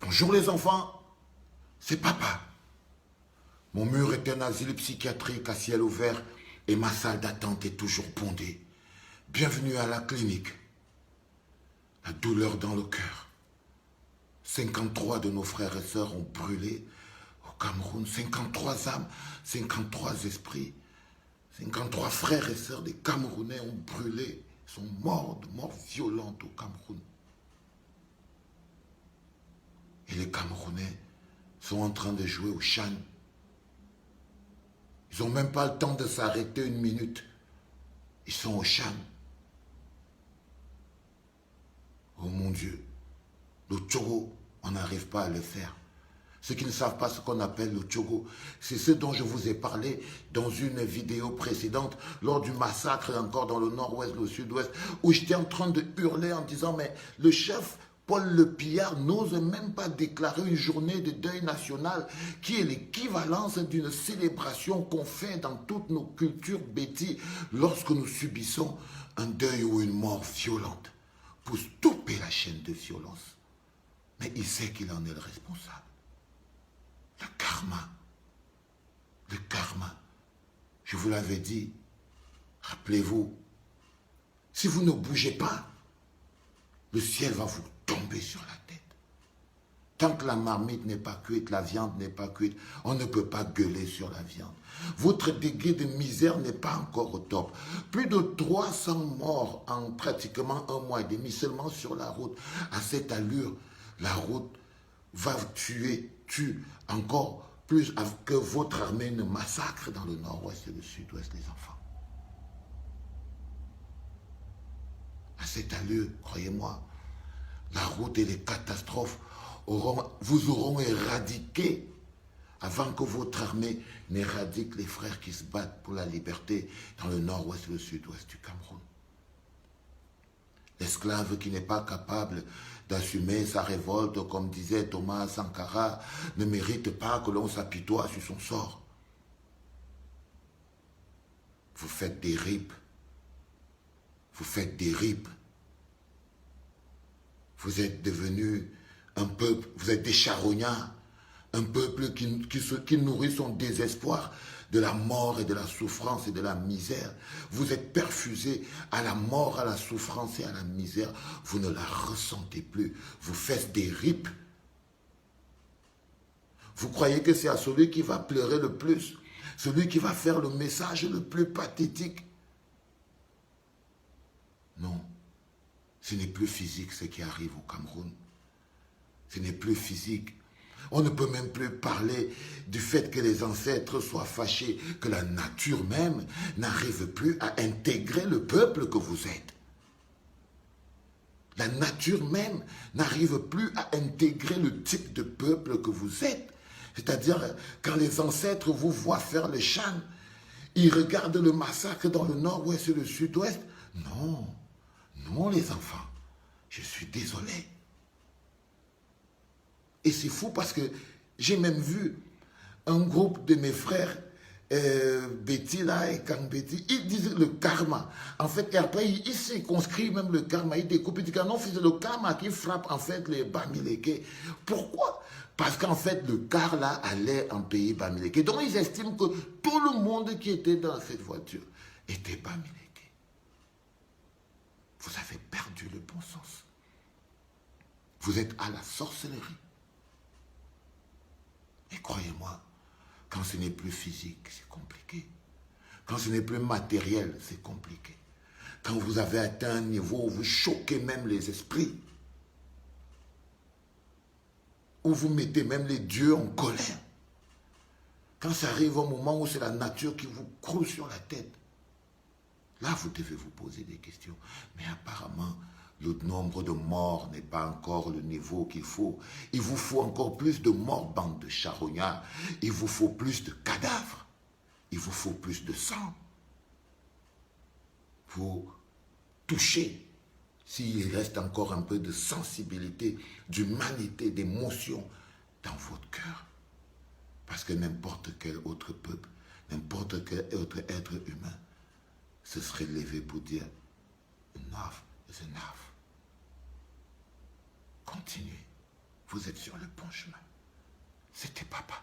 Bonjour les enfants, c'est papa. Mon mur est un asile psychiatrique à ciel ouvert et ma salle d'attente est toujours bondée. Bienvenue à la clinique. La douleur dans le cœur. 53 de nos frères et sœurs ont brûlé au Cameroun. 53 âmes, 53 esprits. 53 frères et sœurs des Camerounais ont brûlé, sont morts de mort violente au Cameroun. Et les Camerounais sont en train de jouer au Chan. Ils n'ont même pas le temps de s'arrêter une minute. Ils sont au Chan. Oh mon Dieu, le Tchogo, on n'arrive pas à le faire. Ceux qui ne savent pas ce qu'on appelle le Tchogo, c'est ce dont je vous ai parlé dans une vidéo précédente, lors du massacre encore dans le nord-ouest, le sud-ouest, où j'étais en train de hurler en disant, mais le chef Paul Le Pillard n'ose même pas déclarer une journée de deuil national qui est l'équivalence d'une célébration qu'on fait dans toutes nos cultures bêtises lorsque nous subissons un deuil ou une mort violente pour stopper la chaîne de violence. Mais il sait qu'il en est le responsable. Le karma. Le karma. Je vous l'avais dit. Rappelez-vous. Si vous ne bougez pas, le ciel va vous tomber sur la tête. Tant que la marmite n'est pas cuite, la viande n'est pas cuite, on ne peut pas gueuler sur la viande. Votre dégât de misère n'est pas encore au top. Plus de 300 morts en pratiquement un mois et demi seulement sur la route. À cette allure, la route va tue encore plus que votre armée ne massacre dans le nord-ouest et le sud-ouest les enfants. À cette allure, croyez-moi, la route et les catastrophes vous auront éradiqué avant que votre armée n'éradique les frères qui se battent pour la liberté dans le nord-ouest et le sud-ouest du Cameroun. L'esclave qui n'est pas capable d'assumer sa révolte, comme disait Thomas Sankara, ne mérite pas que l'on s'apitoie sur son sort. Vous faites des ripes. Vous faites des ripes. Vous êtes devenus un peuple, vous êtes des charognards, un peuple qui nourrit son désespoir de la mort et de la souffrance et de la misère. Vous êtes perfusés à la mort, à la souffrance et à la misère. Vous ne la ressentez plus. Vous faites des ripes. Vous croyez que c'est à celui qui va pleurer le plus, celui qui va faire le message le plus pathétique. Non, ce n'est plus physique ce qui arrive au Cameroun. Ce n'est plus physique. On ne peut même plus parler du fait que les ancêtres soient fâchés, que la nature même n'arrive plus à intégrer le peuple que vous êtes. La nature même n'arrive plus à intégrer le type de peuple que vous êtes. C'est-à-dire, quand les ancêtres vous voient faire le Chan, ils regardent le massacre dans le nord-ouest et le sud-ouest. Non, non les enfants, je suis désolé. Et c'est fou parce que j'ai même vu un groupe de mes frères, Betty là et Kang-Betty, ils disent le karma. En fait, et après, ils circonscrivent même le karma. Ils découpent, ils disent que non, c'est le karma qui frappe en fait les Bamileke. Pourquoi? Parce qu'en fait, le car là allait en pays Bamileke. Donc, ils estiment que tout le monde qui était dans cette voiture était Bamileke. Vous avez perdu le bon sens. Vous êtes à la sorcellerie. Et croyez-moi, quand ce n'est plus physique, c'est compliqué. Quand ce n'est plus matériel, c'est compliqué. Quand vous avez atteint un niveau où vous choquez même les esprits, où vous mettez même les dieux en colère, quand ça arrive au moment où c'est la nature qui vous croule sur la tête, là vous devez vous poser des questions. Mais apparemment, le nombre de morts n'est pas encore le niveau qu'il faut. Il vous faut encore plus de morts, bande de charognards. Il vous faut plus de cadavres. Il vous faut plus de sang. Pour toucher, s'il reste encore un peu de sensibilité, d'humanité, d'émotion dans votre cœur. Parce que n'importe quel autre peuple, n'importe quel autre être humain, se serait levé pour dire enough is enough. Continuez. vous êtes sur le bon chemin. C'était papa.